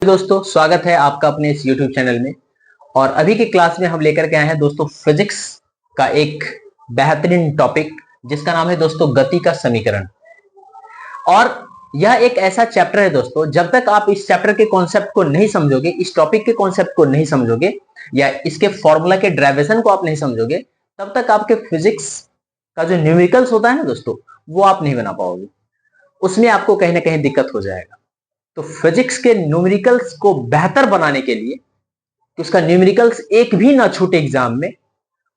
दोस्तों स्वागत है आपका अपने इस YouTube चैनल में। और अभी की क्लास में हम लेकर के आए हैं दोस्तों फिजिक्स का एक बेहतरीन टॉपिक जिसका नाम है दोस्तों गति का समीकरण। और यह एक ऐसा चैप्टर है दोस्तों, जब तक आप इस चैप्टर के कॉन्सेप्ट को नहीं समझोगे, इस टॉपिक के कॉन्सेप्ट को नहीं समझोगे या इसके फॉर्मूला के डेरिवेशन को आप नहीं समझोगे, तब तक आपके फिजिक्स का जो न्यूमेरिकल्स होता है ना दोस्तों, वो आप नहीं बना पाओगे। उसमें आपको कहीं ना कहीं दिक्कत हो जाएगा। तो फिजिक्स के न्यूमेरिकल्स को बेहतर बनाने के लिए कि उसका न्यूमेरिकल्स एक भी ना छूटे एग्जाम में,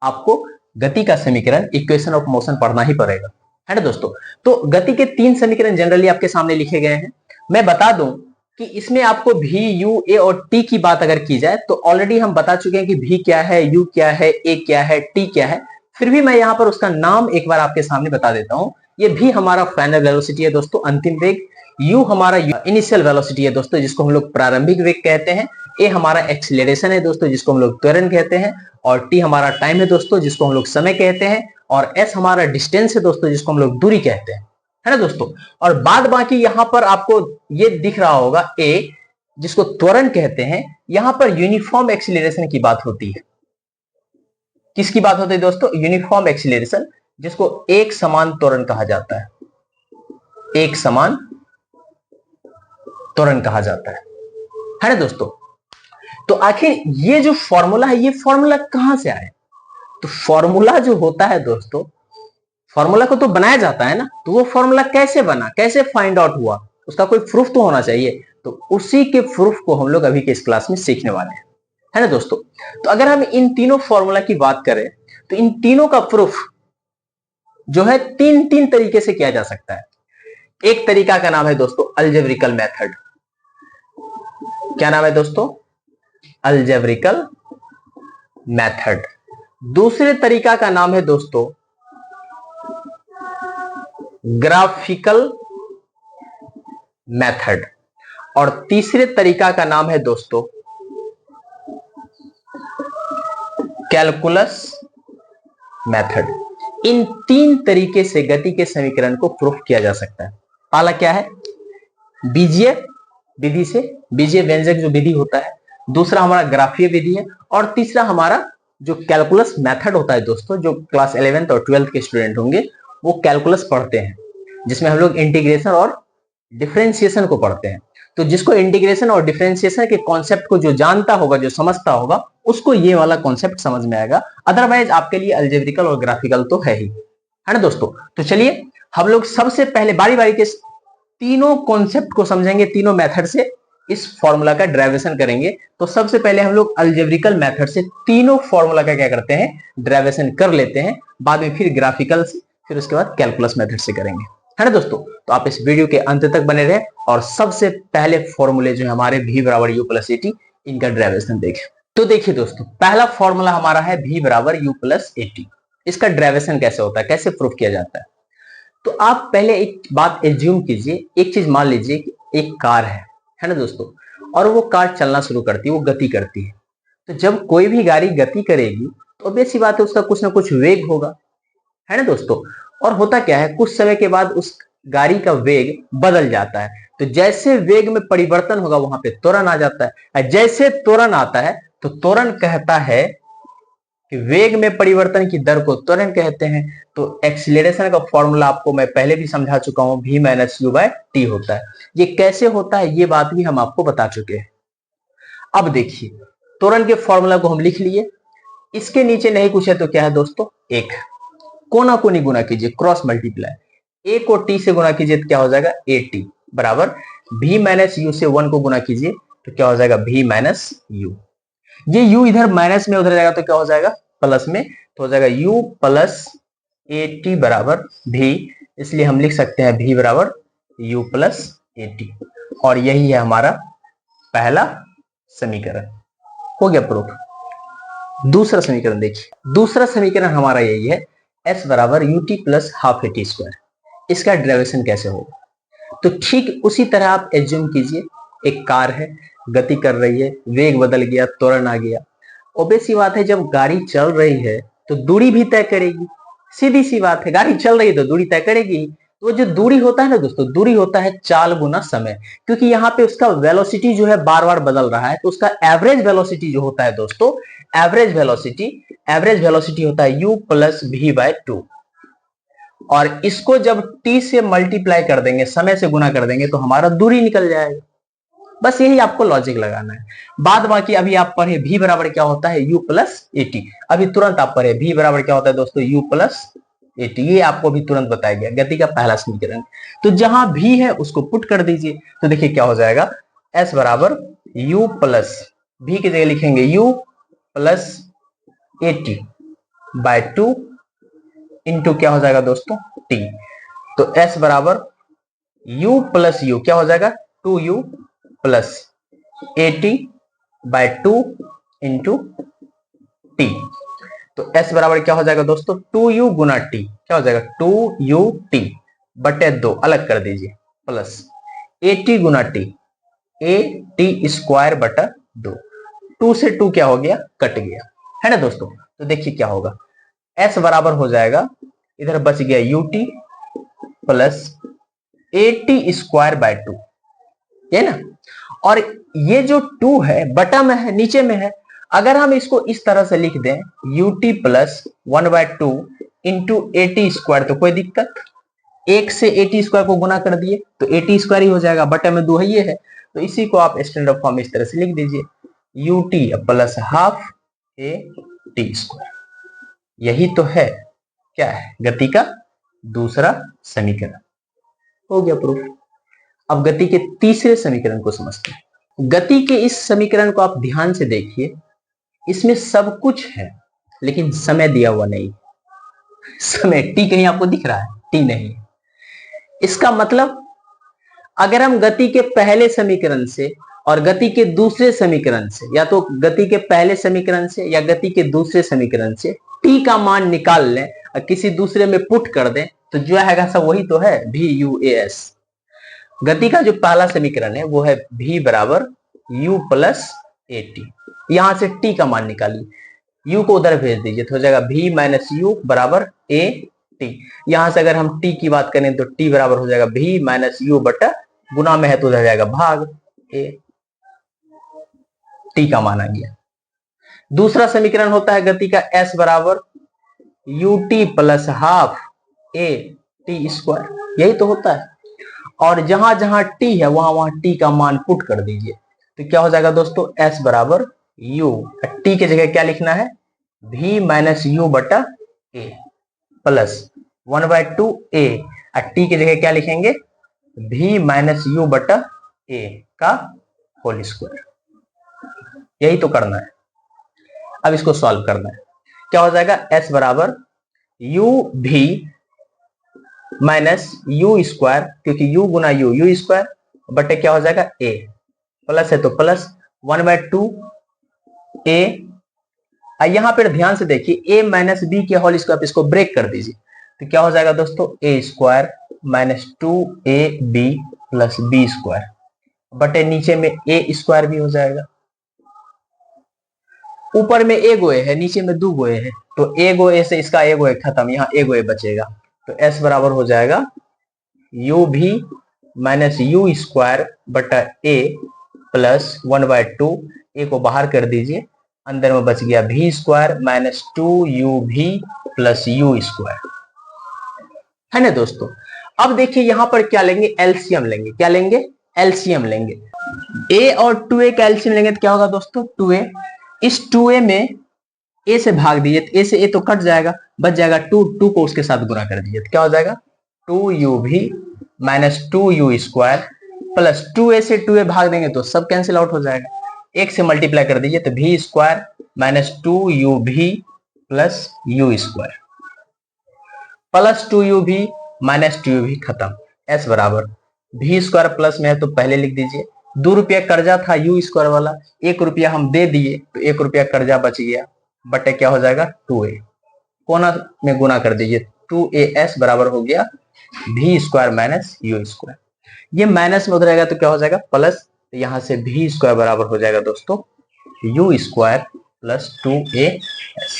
आपको गति का समीकरण इक्वेशन ऑफ मोशन पढ़ना ही पड़ेगा, है ना दोस्तों। तो गति के 3 समीकरण जनरली आपके सामने लिखे गए हैं। मैं बता दूं कि इसमें आपको भी, यू, ए और टी की बात अगर की जाए तो ऑलरेडी हम बता चुके हैं कि भी क्या है, यू क्या है, ए क्या है, टी क्या है। फिर भी मैं यहां पर उसका नाम एक बार आपके सामने बता देता हूं। ये भी हमारा फाइनल वेलोसिटी है दोस्तों, अंतिम वेग। यू हमारा इनिशियल वेलोसिटी है दोस्तों, जिसको हम लोग प्रारंभिक वेग कहते हैं। ए हमारा एक्सीलरेशन है दोस्तों, जिसको हम लोग त्वरण कहते हैं। और टी हमारा टाइम है दोस्तों, जिसको हम लोग समय कहते हैं। और एस हमारा डिस्टेंस है दोस्तों, जिसको हम लोग दूरी कहते हैं, है ना दोस्तों। और बाद बाकी यहां पर आपको ये दिख रहा होगा ए, जिसको त्वरण कहते हैं। यहां पर यूनिफॉर्म एक्सीलरेशन की बात होती है। किसकी बात होती है दोस्तों? यूनिफॉर्म एक्सीलरेशन, जिसको एक समान त्वरण कहा जाता है। एक समान त्वरण कहा जाता है ना दोस्तों। तो आखिर ये जो फॉर्मूला है, ये फॉर्मूला कहां से आया? तो फॉर्मूला जो होता है दोस्तों, फॉर्मूला को तो बनाया जाता है ना, तो वो फॉर्मूला कैसे बना, कैसे फाइंड आउट हुआ, उसका कोई प्रूफ तो होना चाहिए। तो उसी के प्रूफ को हम लोग अभी के इस क्लास में सीखने वाले हैं, है ना दोस्तों। तो अगर हम इन तीनों फॉर्मूला की बात करें तो इन तीनों का प्रूफ जो है तीन तरीके से किया जा सकता है। एक तरीका का नाम है दोस्तों अलजेब्रिकल मेथड। क्या नाम है दोस्तों? अलजेब्रिकल मेथड। दूसरे तरीका का नाम है दोस्तों ग्राफिकल मेथड। और तीसरे तरीका का नाम है दोस्तों कैलकुलस मेथड। इन 3 तरीके से गति के समीकरण को प्रूफ किया जा सकता है। पहला क्या है? बीजीय विधि से, बीजीय व्यंजक जो विधि होता है। दूसरा हमारा ग्राफीय विधि है। और तीसरा हमारा जो कैलकुलस मेथड होता है दोस्तों, जो क्लास 11th और 12th के स्टूडेंट होंगे वो कैलकुलस पढ़ते हैं, जिसमें हम लोग इंटीग्रेशन और डिफरेंशिएशन को पढ़ते हैं। तो जिसको इंटीग्रेशन और डिफरेंशिएशन के कॉन्सेप्ट को जो जानता होगा, जो समझता होगा, उसको ये वाला कॉन्सेप्ट समझ में आएगा। अदरवाइज आपके लिए अलजेब्रिकल और ग्राफिकल तो है ही, है ना दोस्तों। तो चलिए हम लोग सबसे पहले बारी बारी के तीनों कॉन्सेप्ट को समझेंगे, तीनों मेथड से इस फॉर्मूला का डेरिवेशन करेंगे। तो सबसे पहले हम लोग अलजेब्रिकल मेथड से तीनों फॉर्मूला का क्या करते हैं? डेरिवेशन कर लेते हैं। बाद में फिर ग्राफिकल से, फिर उसके बाद कैलकुलस मेथड से करेंगे, है ना दोस्तों। तो आप इस वीडियो के अंत तक बने रहे और सबसे पहले फॉर्मूले जो हमारे v बराबर u प्लस एटी, इनका डेरिवेशन देखें। तो देखिए दोस्तों, पहला फॉर्मूला हमारा है v बराबर u प्लस एटी। इसका डेरिवेशन कैसे होता है, कैसे प्रूफ किया जाता है? तो आप पहले एक बात एज्यूम कीजिए, एक चीज मान लीजिए कि एक कार है ना दोस्तों, और वो कार चलना शुरू करती है, वो गति करती है। तो जब कोई भी गाड़ी गति करेगी तो obvious सी बात है, उसका कुछ ना कुछ वेग होगा, है ना दोस्तों। और होता क्या है, कुछ समय के बाद उस गाड़ी का वेग बदल जाता है। तो जैसे वेग में परिवर्तन होगा वहां पे त्वरण आ जाता है। जैसे त्वरण आता है तो त्वरण कहता है कि वेग में परिवर्तन की दर को त्वरण कहते हैं। तो एक्सीलरेशन का फॉर्मूला आपको मैं पहले भी समझा चुका हूं, v minus u by t होता है। ये कैसे होता है ये बात भी हम आपको बता चुके हैं। अब देखिए, त्वरण के फॉर्मूला को हम लिख लिए। इसके नीचे नहीं कुछ है तो क्या है दोस्तों? एक। कोना कोनी गुना कीजिए, क्रॉस मल्टीप्लाई। ए को टी से गुना कीजिए तो क्या हो जाएगा? ए टी बराबर v माइनस यू से 1 को गुना कीजिए तो क्या हो जाएगा? v minus you. ये u इधर माइनस में उधर जाएगा तो क्या हो जाएगा? प्लस में। तो हो जाएगा u प्लस ए टी बराबर v। इसलिए हम लिख सकते हैं v बराबर u प्लस ए टी। और यही है हमारा पहला समीकरण, हो गया प्रूफ। दूसरा समीकरण देखिए, दूसरा समीकरण हमारा यही है s बराबर U T plus half A T square. इसका डेरिवेशन कैसे होगा? तो ठीक उसी तरह आप एज्यूम कीजिए, एक कार है, गति कर रही है, वेग बदल गया, त्वरण आ गया। ऑब्वियस सी बात है, जब गाड़ी चल रही है तो दूरी भी तय करेगी। सीधी सी बात है, गाड़ी चल रही है तो दूरी तय करेगी। तो जो दूरी होता है ना दोस्तों, दूरी होता है चाल गुना समय, क्योंकि यहाँ पे उसका वेलोसिटी जो है बार बार बदल रहा है, तो उसका एवरेज वेलोसिटी जो होता है दोस्तों, एवरेज वेलोसिटी होता है u प्लस वी बाय 2। और इसको जब t से मल्टीप्लाई कर देंगे, समय से गुना कर देंगे, तो हमारा दूरी निकल जाएगा। बस यही आपको लॉजिक लगाना है। बाद बाकी अभी आप पढ़े v बराबर क्या होता है, u प्लस एटी। अभी तुरंत आप पढ़े v बराबर क्या होता है दोस्तों, u प्लस एटी। ये आपको भी तुरंत बताया गया, गति का पहला समीकरण। तो जहां v है उसको पुट कर दीजिए, तो देखिए क्या हो जाएगा, s बराबर u प्लस, v की जगह लिखेंगे u plus eighty bye 2 into क्या हो जाएगा दोस्तों, t। तो s बराबर u प्लस u क्या हो जाएगा, 2u plus 80 by 2 into t. तो s बराबर क्या हो जाएगा दोस्तों, 2u गुना t, क्या हो जाएगा 2ut बटे 2, अलग कर दीजिए, plus 80 Guna t, A T square बटा 2। 2 से 2 क्या हो गया, कट गया, है ना दोस्तों। तो देखिए क्या होगा, s बराबर हो जाएगा, इधर बच गया ut plus A T square by 2, है ना। और ये जो 2 है बटा में है, नीचे में है, अगर हम इसको इस तरह से लिख दें ut plus 1/2 into A T square, तो कोई दिक्कत, एक से ए टी स्क्वायर को गुना कर दिए तो ए टी स्क्वायर ही हो जाएगा, बटे में 2 है ये है, तो इसी को आप स्टैंडर्ड फॉर्म इस तरह से लिख दीजिए, ut plus half A T square. यही तो है, क्या है, गति का दूसरा समीकरण। हो गया प्रूफ। अब गति के तीसरे समीकरण को समझते हैं। गति के इस समीकरण को आप ध्यान से देखिए, इसमें सब कुछ है लेकिन समय दिया हुआ नहीं। समय t कहीं आपको दिख रहा है, t नहीं। इसका मतलब अगर हम गति के पहले समीकरण से और गति के दूसरे समीकरण से, या तो गति के पहले समीकरण से या गति के दूसरे समीकरण से t का मान निकाल लें और किसी दूसरे में पुट कर दें, तो जो आएगा सब वही तो है, VUAS। गति का जो पहला समीकरण है वो है v बराबर u प्लस ए टी। यहां से t का मान निकालिए, u को उधर भेज दीजिए तो हो जाएगा v माइनस यू बराबर ए टी। यहां से अगर हम t की बात करें तो t बराबर हो जाएगा v माइनस यू बटा, गुना में है तो उधर जाएगा भाग a, t का मान आ गया। दूसरा समीकरण होता है गति का s बराबर ut plus half A T square, यही तो होता है। और जहां जहां t है वहां वहां t का मान पुट कर दीजिए, तो क्या हो जाएगा दोस्तों, s बराबर u, t की जगह क्या लिखना है, v माइनस यू बटा a प्लस 1/2 a, t की जगह क्या लिखेंगे, v माइनस यू बटा a का होल स्क्वायर। यही तो करना है। अब इसको सॉल्व करना है, क्या हो जाएगा, s बराबर u v minus you square, क्योंकि u गुना यू स्क्वायर बटे क्या हो जाएगा a, प्लस है तो प्लस 1/2 a। यहां पर ध्यान से देखिए, a माइनस बी के होल स्क्वायर, इसको ब्रेक कर दीजिए तो क्या हो जाएगा दोस्तों, a square minus 2ab plus b square बटे नीचे में a स्क्वायर भी हो जाएगा। ऊपर में ए गोए है, नीचे में 2 गोए है, तो ए गोए से इसका ए गोए खत्म, यहाँ ए गोए बचेगा, तो s बराबर हो जाएगा यू भी माइनस यू स्क्वायर बटा a प्लस 1/2, ए को बाहर कर दीजिए, अंदर में बच गया v square minus 2uv plus you square, है ना दोस्तों। अब देखिए यहां पर क्या लेंगे, एलसीएम लेंगे, क्या लेंगे, एलसीएम लेंगे। a और 2a का एलसीएम लेंगे तो क्या होगा दोस्तों, 2a। इस 2a में a से भाग दीजिए तो a से a तो कट जाएगा, बच जाएगा 2 को उसके साथ गुना कर दीजिए तो क्या हो जाएगा, 2uv minus 2u square plus 2a से 2a भाग देंगे तो सब कैंसिल आउट हो जाएगा, एक से मल्टीप्लाई कर दीजिए तो v square minus 2uv plus you square plus 2uv minus 2uv खत्म। s बराबर v स्क्वायर प्लस में है तो पहले लिख दीजिए, 2 रुपया कर्जा था यू स्क्वायर वाला, 1 रुपया हम दे दिए तो 1 रुपया कर्जा बच गया, बटे क्या हो जाएगा 2a, कोना में गुना कर दीजिए, 2as बराबर हो गया v square minus you square. ये माइनस में उधर आएगा तो क्या हो जाएगा प्लस, तो यहां से v स्क्वायर बराबर हो जाएगा दोस्तों यू स्क्वायर प्लस 2as।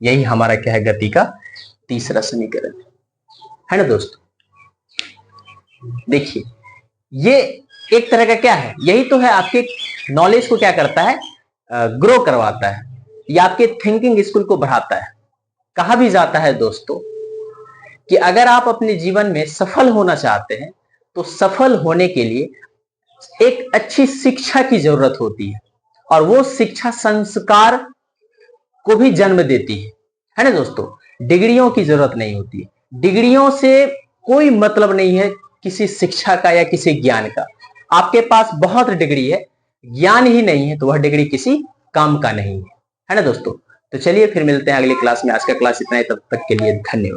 यही हमारा क्या है, गति का तीसरा समीकरण, है ना दोस्तों। देखिए ये एक तरह का क्या है, यही तो है आपके नॉलेज को क्या करता है, ग्रो करवाता है, या आपके थिंकिंग स्किल को बढ़ाता है। कहा भी जाता है दोस्तों कि अगर आप अपने जीवन में सफल होना चाहते हैं तो सफल होने के लिए एक अच्छी शिक्षा की जरूरत होती है, और वो शिक्षा संस्कार को भी जन्म देती है ना दोस्तों। डिग्रियों की जरूरत नहीं होती, डिग्रियों से कोई मतलब नहीं है किसी शिक्षा का या किसी ज्ञान का। आपके पास बहुत डिग्री है, ज्ञान ही नहीं है तो वह डिग्री किसी काम का नहीं है ना दोस्तों। तो चलिए फिर मिलते हैं अगली क्लास में। आज का क्लास इतना ही, तब तक के लिए धन्यवाद।